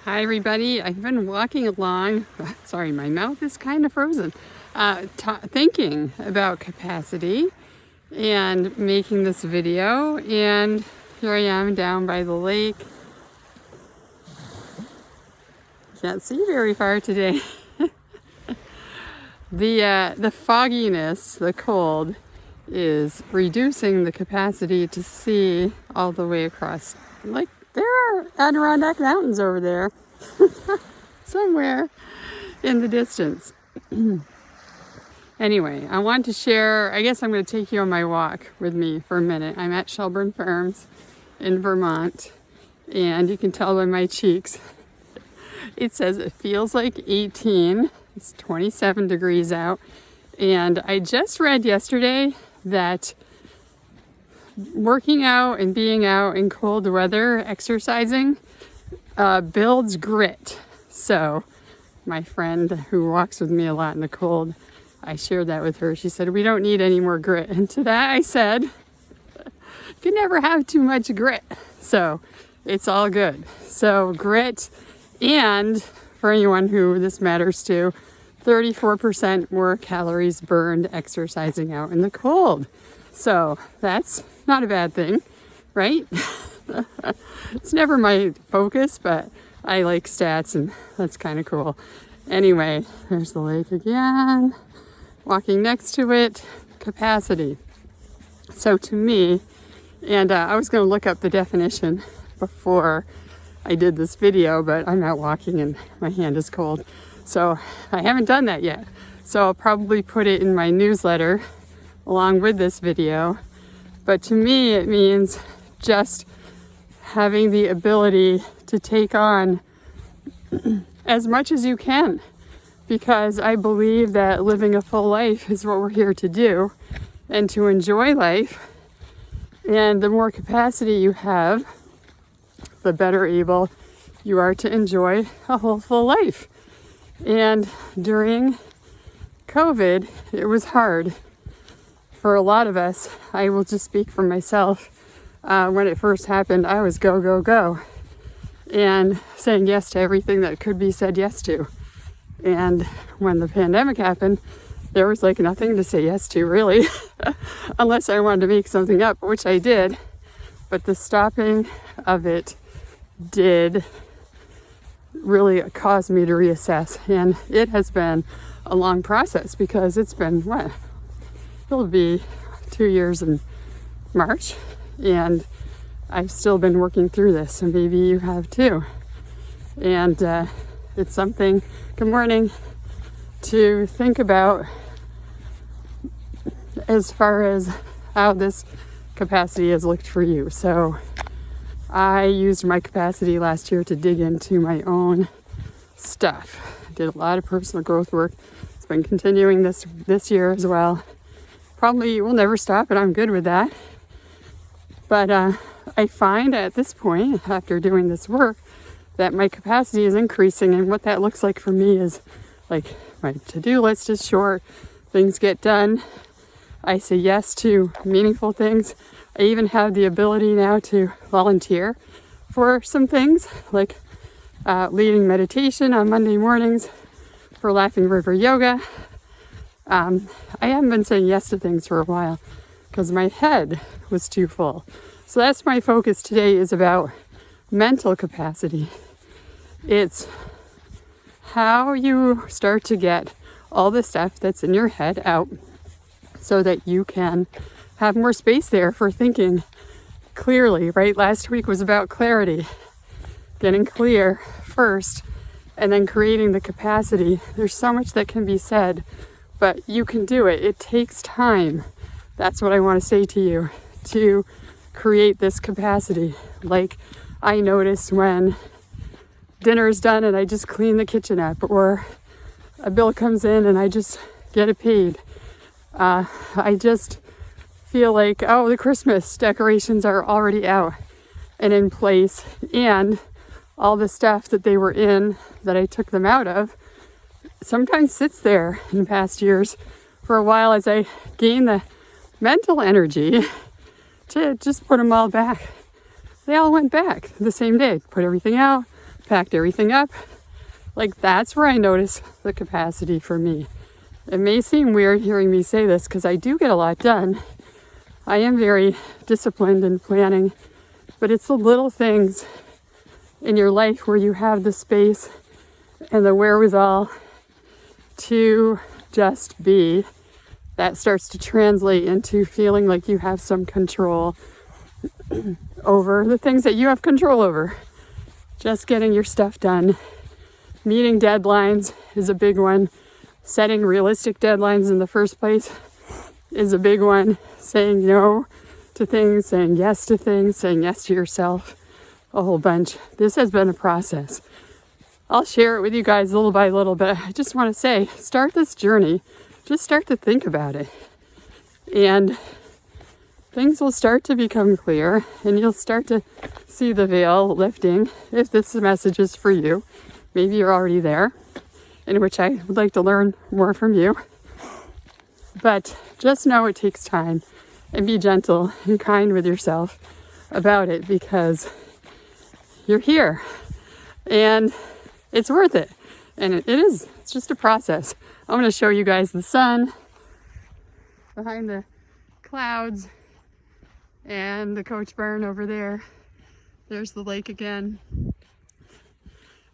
Hi everybody, I've been walking along, sorry my mouth is kind of frozen, thinking about capacity and making this video, and here I am down by the lake. Can't see very far today. The fogginess, the cold, is reducing the capacity to see all the way across. Like there are Adirondack Mountains over there. Somewhere in the distance. Anyway, I want to share, I guess I'm going to take you on my walk with me for a minute. I'm at Shelburne Farms in Vermont, and you can tell by my cheeks. It says it feels like 18. It's 27 degrees out. And I just read yesterday that working out and being out in cold weather, exercising, builds grit. So my friend who walks with me a lot in the cold, I shared that with her. She said, we don't need any more grit. And to that I said, you can never have too much grit. So it's all good. So grit, and for anyone who this matters to, 34% more calories burned exercising out in the cold. So that's not a bad thing, right? It's never my focus, but I like stats and that's kind of cool. Anyway, there's the lake again. Walking next to it, capacity. So to me, and I was going to look up the definition before I did this video, but I'm out walking and my hand is cold. So I haven't done that yet. So I'll probably put it in my newsletter along with this video. But to me, it means just having the ability to take on as much as you can, because I believe that living a full life is what we're here to do, and to enjoy life. And the more capacity you have, the better able you are to enjoy a whole full life. And during COVID, it was hard for a lot of us. I will just speak for myself. When it first happened, I was go, go, go, and saying yes to everything that could be said yes to. And when the pandemic happened, there was like nothing to say yes to, really, unless I wanted to make something up, which I did. But the stopping of it did really cause me to reassess. And it has been a long process, because it's been, it'll be 2 years in March. And I've still been working through this, and maybe you have too. And it's something, good morning, to think about as far as how this capacity has looked for you. So I used my capacity last year to dig into my own stuff. I did a lot of personal growth work. It's been continuing this year as well. Probably will never stop, and I'm good with that. But I find at this point, after doing this work, that my capacity is increasing. And what that looks like for me is like my to-do list is short. Things get done. I say yes to meaningful things. I even have the ability now to volunteer for some things, like leading meditation on Monday mornings for Laughing River Yoga. I haven't been saying yes to things for a while because my head was too full. So that's my focus today, is about mental capacity. It's how you start to get all the stuff that's in your head out so that you can have more space there for thinking clearly, right? Last week was about clarity, getting clear first, and then creating the capacity. There's so much that can be said, but you can do it. It takes time. That's what I want to say to you, to create this capacity. Like I noticed when dinner is done and I just clean the kitchen up, or a bill comes in and I just get it paid. I just feel like, oh, the Christmas decorations are already out and in place, and all the stuff that they were in that I took them out of sometimes sits there in past years for a while as I gain the mental energy to just put them all back. They all went back the same day. Put everything out, packed everything up. Like, that's where I notice the capacity for me. It may seem weird hearing me say this because I do get a lot done. I am very disciplined in planning, but it's the little things in your life where you have the space and the wherewithal to just be that starts to translate into feeling like you have some control over the things that you have control over. Just getting your stuff done. Meeting deadlines is a big one. Setting realistic deadlines in the first place is a big one. Saying no to things, saying yes to things, saying yes to yourself, a whole bunch. This has been a process. I'll share it with you guys little by little, but I just want to say, start this journey. Just start to think about it. And things will start to become clear, and you'll start to see the veil lifting if this message is for you. Maybe you're already there, in which I would like to learn more from you. But just know it takes time, and be gentle and kind with yourself about it, because you're here and it's worth it. And it is. It's just a process. I'm going to show you guys the sun behind the clouds and the Coach Barn over there. There's the lake again.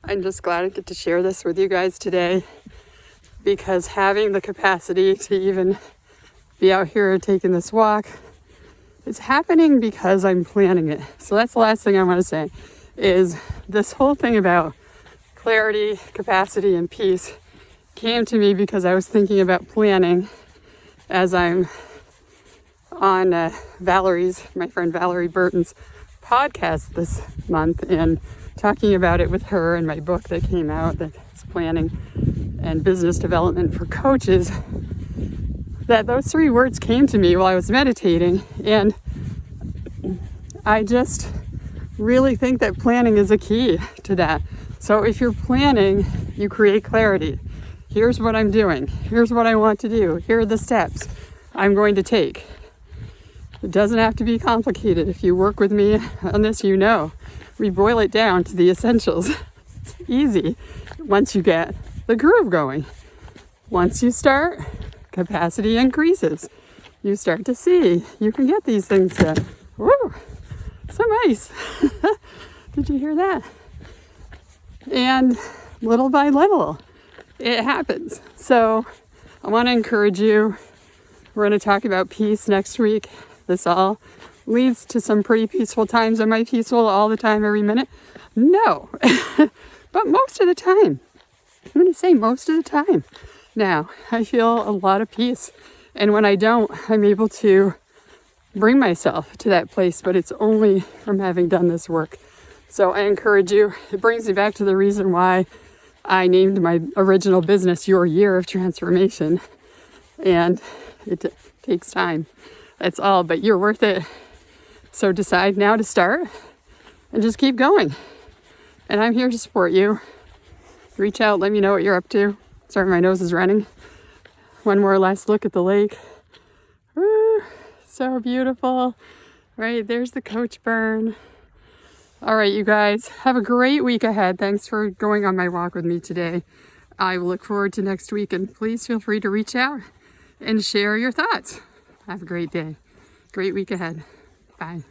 I'm just glad I get to share this with you guys today, because having the capacity to even be out here taking this walk, it's happening because I'm planning it. So that's the last thing I want to say, is this whole thing about clarity, capacity, and peace came to me because I was thinking about planning as I'm on my friend Valerie Burton's podcast this month, and talking about it with her and my book that came out, that's planning and business development for coaches, that those three words came to me while I was meditating. And I just really think that planning is a key to that. So if you're planning, you create clarity. Here's what I'm doing. Here's what I want to do. Here are the steps I'm going to take. It doesn't have to be complicated. If you work with me on this, you know, we boil it down to the essentials. It's easy once you get the groove going. Once you start, capacity increases. You start to see you can get these things done. Woo! Some ice. Did you hear that? And little by little, it happens. So I want to encourage you. We're going to talk about peace next week. This all leads to some pretty peaceful times. Am I peaceful all the time, every minute? No. But most of the time. I'm going to say most of the time. Now, I feel a lot of peace. And when I don't, I'm able to bring myself to that place. But it's only from having done this work. So I encourage you. It brings me back to the reason why I named my original business Your Year of Transformation. And it takes time. That's all. But you're worth it. So decide now to start and just keep going. And I'm here to support you. Reach out, let me know what you're up to. Sorry, my nose is running. One more last look at the lake. Woo, so beautiful. Right, there's the Coach Barn. All right, you guys, have a great week ahead. Thanks for going on my walk with me today. I will look forward to next week, and please feel free to reach out and share your thoughts. Have a great day. Great week ahead. Bye.